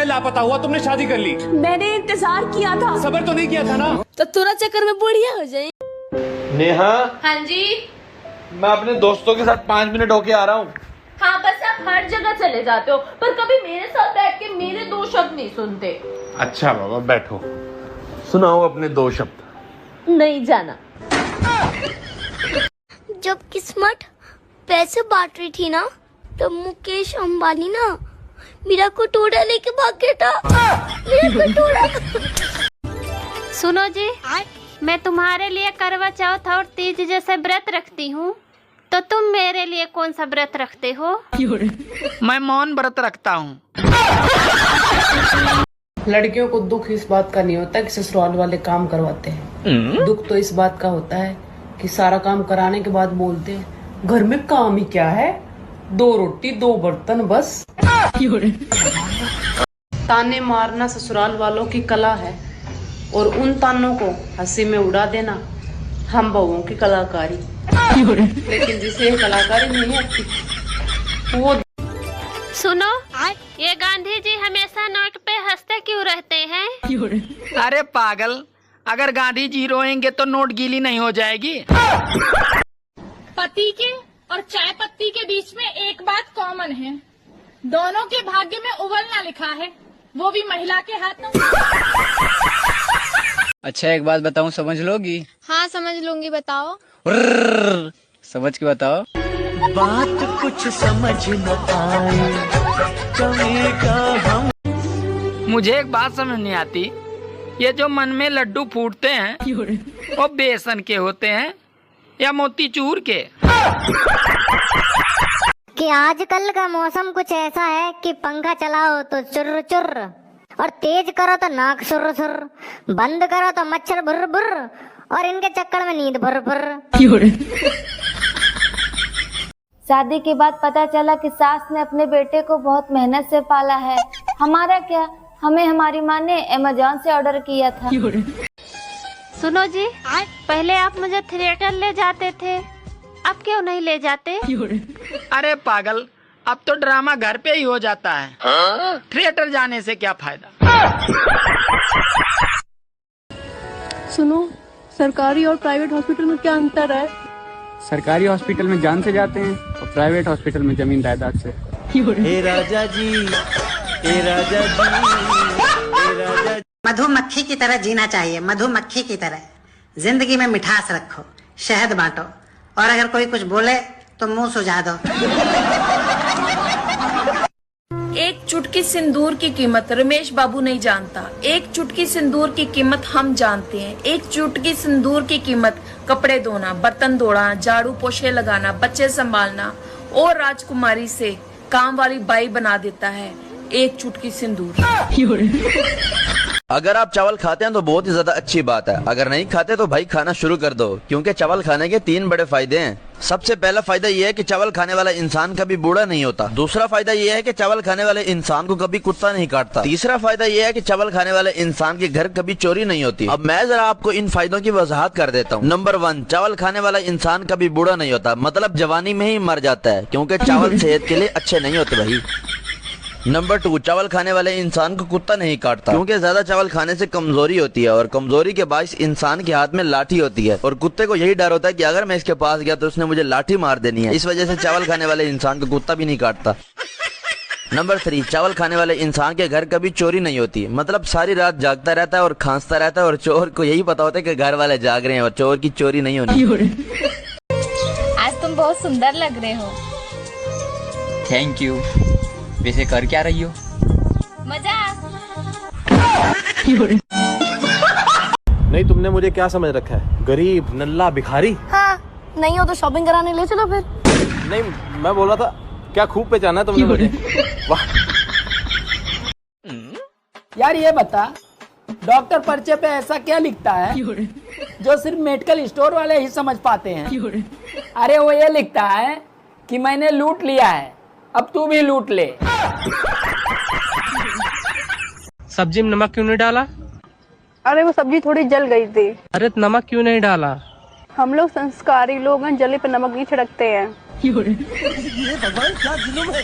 लापता हुआ, तुमने शादी कर ली। मैंने इंतजार किया था। सब्र तो नहीं किया था ना? तो तुरंत चक्कर में बुढ़िया हो जाए। नेहा, हाँ जी। मैं अपने दोस्तों के साथ 5 मिनट होके आ रहा हूँ। हाँ, बस आप हर जगह चले जाते हो, पर कभी मेरे साथ बैठ के मेरे 2 शब्द नहीं सुनते। अच्छा बाबा बैठो, सुनाओ अपने 2 शब्द। नहीं जाना। जब किस्मत पैसे बांट रही थी ना, तब मुकेश अंबानी ना मेरा कटोरा लेके भाग गया था। मेरा कटोरा। सुनो जी, मैं तुम्हारे लिए करवा चौथ और तीज जैसे व्रत रखती हूँ, तो तुम मेरे लिए कौन सा व्रत रखते हो? मैं मौन व्रत रखता हूँ। लड़कियों को दुख इस बात का नहीं होता कि ससुराल वाले काम करवाते हैं। दुख तो इस बात का होता है कि सारा काम कराने के बाद बोलते हैं घर में काम ही क्या है, 2 रोटी 2 बर्तन बस। ताने मारना ससुराल वालों की कला है और उन तानों को हंसी में उड़ा देना हम बहुओं की कलाकारी। लेकिन जिसे कलाकारी नहीं आती वो। सुनो, ये गांधी जी हमेशा नोट पे हंसते क्यों रहते हैं? अरे पागल, अगर गांधी जी रोएंगे तो नोट गीली नहीं हो जाएगी। पति के और चाय पत्ती के बीच में एक बात कॉमन है, दोनों के भाग्य में उबलना लिखा है, वो भी महिला के हाथ में। अच्छा एक बात बताऊं, समझ लोगी? हाँ समझ लूंगी, बताओ। समझ के बताओ। बात कुछ समझ न आए, कहेगा हम। मुझे एक बात समझ नहीं आती, ये जो मन में लड्डू फूटते हैं वो बेसन के होते हैं या मोतीचूर के? कि आजकल का मौसम कुछ ऐसा है कि पंखा चलाओ तो चुर्र चुर्र, और तेज करो तो नाक सुर सुर, बंद करो तो मच्छर बुर बुर, और इनके चक्कर में नींद भर भर। शादी के बाद पता चला कि सास ने अपने बेटे को बहुत मेहनत से पाला है। हमारा क्या, हमें हमारी माँ ने अमेज़न से ऑर्डर किया था। सुनो जी, पहले आप मुझे थिएटर ले जाते थे, अब क्यों नहीं ले जाते? अरे पागल, अब तो ड्रामा घर पे ही हो जाता है। थिएटर जाने से क्या फायदा? सुनो, सरकारी और प्राइवेट हॉस्पिटल में क्या अंतर है? सरकारी हॉस्पिटल में जान से जाते हैं और प्राइवेट हॉस्पिटल में जमीन जायदाद से। हे राजा जी, हे राजा जी, हे राजा। मधुमक्खी की तरह जीना चाहिए, मधुमक्खी की तरह। जिंदगी में मिठास रखो, शहद बांटो, और अगर कोई कुछ बोले तो मुंह सुझा दो। एक चुटकी सिंदूर की कीमत रमेश बाबू नहीं जानता, एक चुटकी सिंदूर की कीमत हम जानते हैं। एक चुटकी सिंदूर की कीमत कपड़े धोना, बर्तन धोना, झाड़ू पोछे लगाना, बच्चे संभालना और राजकुमारी से काम वाली बाई बना देता है एक चुटकी सिंदूर। अगर आप चावल खाते हैं तो बहुत ही ज्यादा अच्छी बात है, अगर नहीं खाते तो भाई खाना शुरू कर दो, क्योंकि चावल खाने के 3 बड़े फायदे हैं। सबसे पहला फायदा ये है कि चावल खाने वाला इंसान कभी बूढ़ा नहीं होता। दूसरा फायदा ये है कि चावल खाने वाले इंसान को कभी कुत्ता नहीं काटता। तीसरा फायदा ये है कि चावल खाने वाले इंसान के घर कभी चोरी नहीं होती। अब मैं जरा आपको इन फायदों की वजाहत कर देता हूँ। नंबर 1, चावल खाने वाला इंसान कभी बूढ़ा नहीं होता, मतलब जवानी में ही मर जाता है, क्योंकि चावल सेहत के लिए अच्छे नहीं होते भाई। नंबर 2, चावल खाने वाले इंसान को कुत्ता नहीं काटता, क्योंकि ज्यादा चावल खाने से कमजोरी होती है और कमजोरी के बायस इंसान के हाथ में लाठी होती है, और कुत्ते को यही डर होता है कि अगर मैं इसके पास गया तो उसने मुझे लाठी मार देनी है। इस वजह से चावल खाने वाले इंसान को कुत्ता भी नहीं काटता। नंबर 3, चावल खाने वाले इंसान के घर कभी चोरी नहीं होती, मतलब सारी रात जागता रहता है और खांसता रहता है, और चोर को यही पता होता है कि घर वाले जाग रहे हैं और चोर की चोरी नहीं होनी। आज तुम बहुत सुंदर लग रहे हो। Thank you. वैसे कर क्या रही हो? मजाक। नहीं, तुमने मुझे क्या समझ रखा है, गरीब नल्ला भिखारी? हाँ, नहीं हो तो शॉपिंग कराने ले चलो फिर। नहीं, मैं बोल रहा था क्या खूब पहचाना है तुमने मुझे। वाह यार ये बता, डॉक्टर पर्चे पे ऐसा क्या लिखता है जो सिर्फ मेडिकल स्टोर वाले ही समझ पाते हैं? अरे वो ये लिखता है कि मैंने लूट लिया है, अब तू भी लूट ले। सब्जी में नमक क्यों नहीं डाला? अरे वो सब्जी थोड़ी जल गई थी। अरे नमक क्यों नहीं डाला? हम लोग संस्कारी लोग हैं, जले पे नमक नहीं छिड़कते हैं। ये भगवान क्या दिनों में